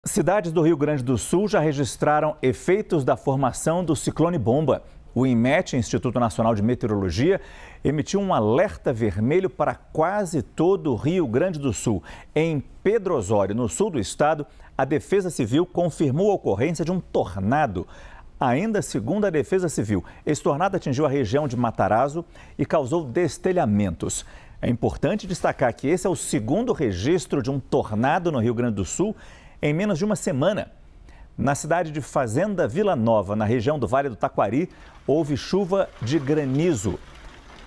Cidades do Rio Grande do Sul já registraram efeitos da formação do ciclone bomba. O INMET, Instituto Nacional de Meteorologia, emitiu um alerta vermelho para quase todo o Rio Grande do Sul. Em Pedro Osório, no sul do estado, a Defesa Civil confirmou a ocorrência de um tornado. Ainda segundo a Defesa Civil, esse tornado atingiu a região de Matarazzo e causou destelhamentos. É importante destacar que esse é o segundo registro de um tornado no Rio Grande do Sul em menos de uma semana. Na cidade de Fazenda Vila Nova, na região do Vale do Taquari, houve chuva de granizo.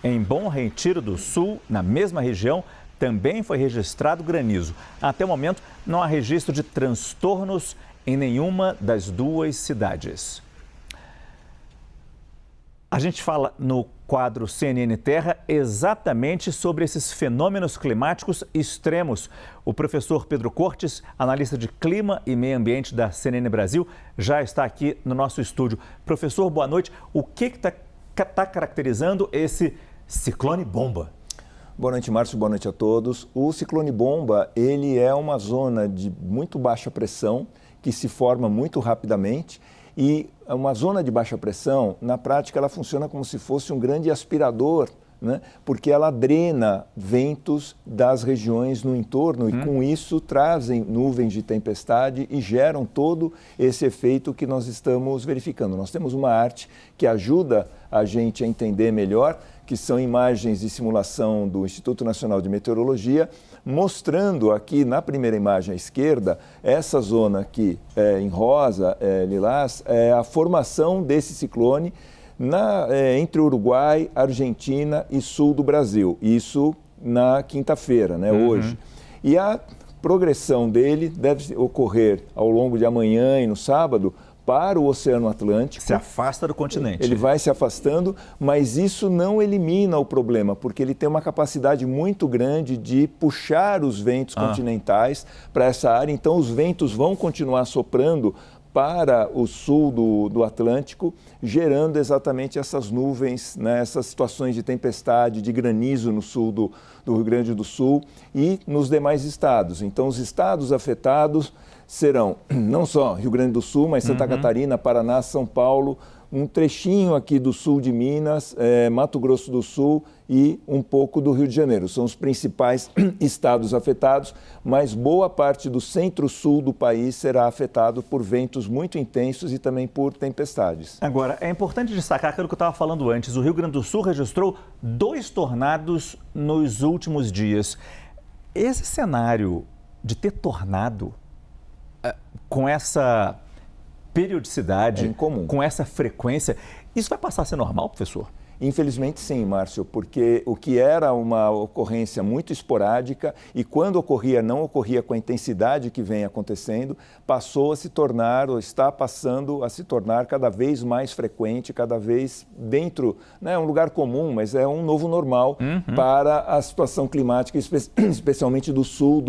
Em Bom Retiro do Sul, na mesma região, também foi registrado granizo. Até o momento, não há registro de transtornos em nenhuma das duas cidades. A gente fala no quadro CNN Terra exatamente sobre esses fenômenos climáticos extremos. O professor Pedro Cortes, analista de clima e meio ambiente da CNN Brasil, já está aqui no nosso estúdio. Professor, boa noite. O que está caracterizando esse ciclone bomba? Boa noite, Márcio. Boa noite a todos. O ciclone bomba, ele é uma zona de muito baixa pressão que se forma muito rapidamente. E uma zona de baixa pressão, na prática, ela funciona como se fosse um grande aspirador, né? Porque ela drena ventos das regiões no entorno e, com isso, trazem nuvens de tempestade e geram todo esse efeito que nós estamos verificando. Nós temos uma arte que ajuda a gente a entender melhor, que são imagens de simulação do Instituto Nacional de Meteorologia, mostrando aqui na primeira imagem à esquerda, essa zona aqui em rosa, lilás, é a formação desse ciclone entre Uruguai, Argentina e sul do Brasil. Isso na quinta-feira, né, hoje. E a progressão dele deve ocorrer ao longo de amanhã e no sábado, para o Oceano Atlântico. Se afasta do continente. Ele vai se afastando, mas isso não elimina o problema, porque ele tem uma capacidade muito grande de puxar os ventos continentais para essa área. Então, os ventos vão continuar soprando para o sul do Atlântico, gerando exatamente essas nuvens, né, essas situações de tempestade, de granizo no sul do Rio Grande do Sul e nos demais estados. Então, os estados afetados serão não só Rio Grande do Sul, mas Santa Catarina, Paraná, São Paulo, um trechinho aqui do sul de Minas, Mato Grosso do Sul e um pouco do Rio de Janeiro. São os principais estados afetados, mas boa parte do centro-sul do país será afetado por ventos muito intensos e também por tempestades. Agora, é importante destacar aquilo que eu estava falando antes. O Rio Grande do Sul registrou 2 tornados nos últimos dias. Esse cenário de ter tornado com essa periodicidade, com essa frequência, isso vai passar a ser normal, professor? Infelizmente sim, Márcio, porque o que era uma ocorrência muito esporádica e quando ocorria, não ocorria com a intensidade que vem acontecendo, passou a se tornar, ou está passando a se tornar cada vez mais frequente, cada vez dentro, não é um lugar comum, mas é um novo normal para a situação climática, especialmente do sul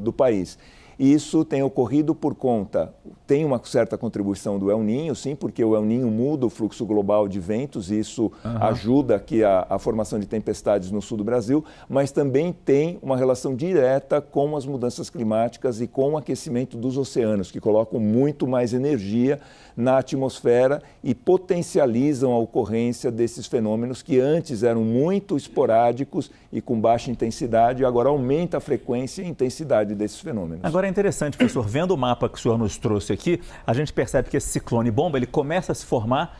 do país. Isso tem ocorrido por conta, tem uma certa contribuição do El Niño, sim, porque o El Niño muda o fluxo global de ventos e isso ajuda aqui a formação de tempestades no sul do Brasil, mas também tem uma relação direta com as mudanças climáticas e com o aquecimento dos oceanos, que colocam muito mais energia na atmosfera e potencializam a ocorrência desses fenômenos que antes eram muito esporádicos e com baixa intensidade, e agora aumenta a frequência e a intensidade desses fenômenos. Agora é interessante, professor, vendo o mapa que o senhor nos trouxe aqui, a gente percebe que esse ciclone bomba ele começa a se formar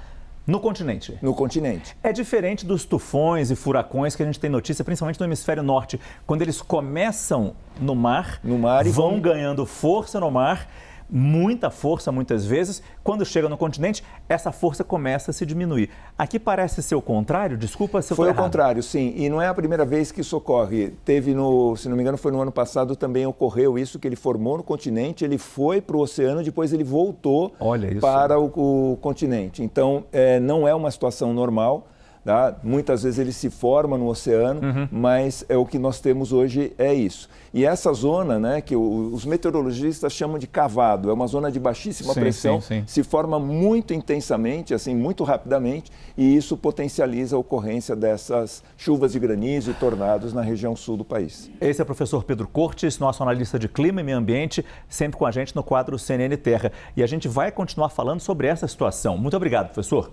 no continente. No continente. É diferente dos tufões e furacões que a gente tem notícia, principalmente no hemisfério norte, quando eles começam no mar e vão ganhando força no mar, muita força muitas vezes, quando chega no continente, essa força começa a se diminuir. Aqui parece ser o contrário, desculpa se eu estou errado. Foi o contrário, sim, e não é a primeira vez que isso ocorre. Teve, se não me engano, foi no ano passado também ocorreu isso, que ele formou no continente, ele foi para o oceano, depois ele voltou para o continente. Então, não é uma situação normal. Tá? Muitas vezes ele se forma no oceano, mas o que nós temos hoje é isso. E essa zona, né, que os meteorologistas chamam de cavado, é uma zona de baixíssima pressão, se forma muito intensamente, assim, muito rapidamente, e isso potencializa a ocorrência dessas chuvas de granizo e tornados na região sul do país. Esse é o professor Pedro Cortes, nosso analista de clima e meio ambiente, sempre com a gente no quadro CNN Terra. E a gente vai continuar falando sobre essa situação. Muito obrigado, professor.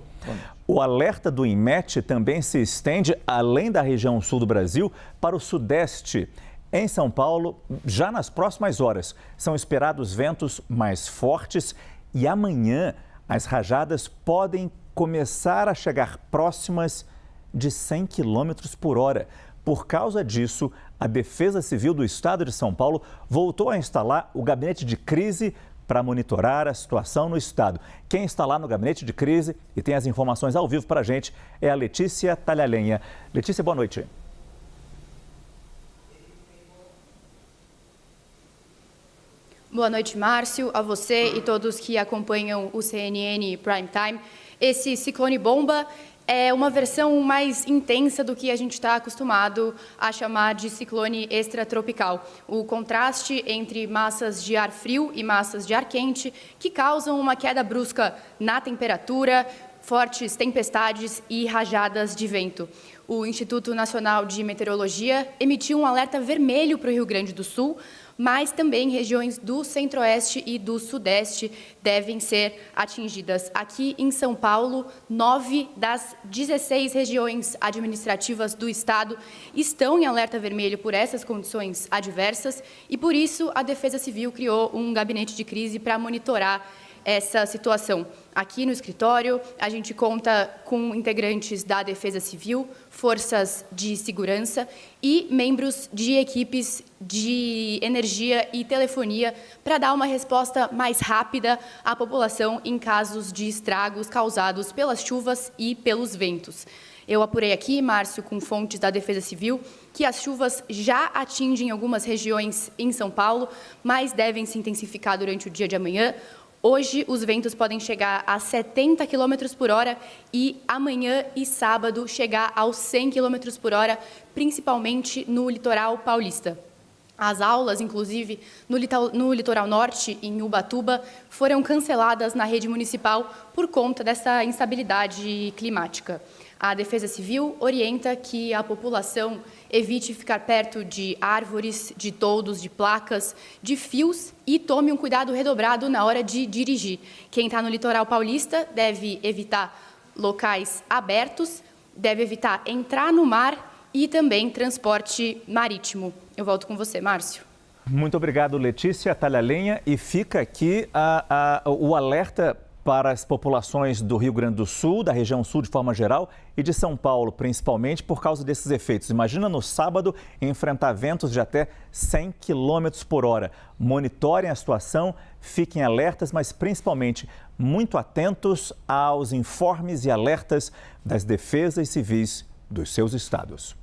O alerta do INMET também se estende além da região sul do Brasil para o sudeste. Em São Paulo, já nas próximas horas, são esperados ventos mais fortes e amanhã as rajadas podem começar a chegar próximas de 100 km por hora. Por causa disso, a Defesa Civil do Estado de São Paulo voltou a instalar o gabinete de crise para monitorar a situação no estado. Quem está lá no gabinete de crise e tem as informações ao vivo para a gente é a Letícia Talhalenha. Letícia, boa noite. Boa noite, Márcio, a você e todos que acompanham o CNN Prime Time. Esse ciclone bomba é uma versão mais intensa do que a gente está acostumado a chamar de ciclone extratropical. O contraste entre massas de ar frio e massas de ar quente que causam uma queda brusca na temperatura, fortes tempestades e rajadas de vento. O Instituto Nacional de Meteorologia emitiu um alerta vermelho para o Rio Grande do Sul, mas também regiões do centro-oeste e do sudeste devem ser atingidas. Aqui em São Paulo, 9 das 16 regiões administrativas do estado estão em alerta vermelho por essas condições adversas e, por isso, a Defesa Civil criou um gabinete de crise para monitorar essa situação. Aqui no escritório, a gente conta com integrantes da Defesa Civil, forças de segurança e membros de equipes de energia e telefonia para dar uma resposta mais rápida à população em casos de estragos causados pelas chuvas e pelos ventos. Eu apurei aqui, Márcio, com fontes da Defesa Civil, que as chuvas já atingem algumas regiões em São Paulo, mas devem se intensificar durante o dia de amanhã. Hoje, os ventos podem chegar a 70 km por hora e amanhã e sábado chegar aos 100 km por hora, principalmente no litoral paulista. As aulas, inclusive, no litoral norte, em Ubatuba, foram canceladas na rede municipal por conta dessa instabilidade climática. A Defesa Civil orienta que a população evite ficar perto de árvores, de toldos, de placas, de fios e tome um cuidado redobrado na hora de dirigir. Quem está no litoral paulista deve evitar locais abertos, deve evitar entrar no mar e também transporte marítimo. Eu volto com você, Márcio. Muito obrigado, Letícia Talhalenha. E fica aqui o alerta para as populações do Rio Grande do Sul, da região sul de forma geral e de São Paulo, principalmente por causa desses efeitos. Imagina no sábado enfrentar ventos de até 100 km por hora. Monitorem a situação, fiquem alertas, mas principalmente muito atentos aos informes e alertas das defesas civis dos seus estados.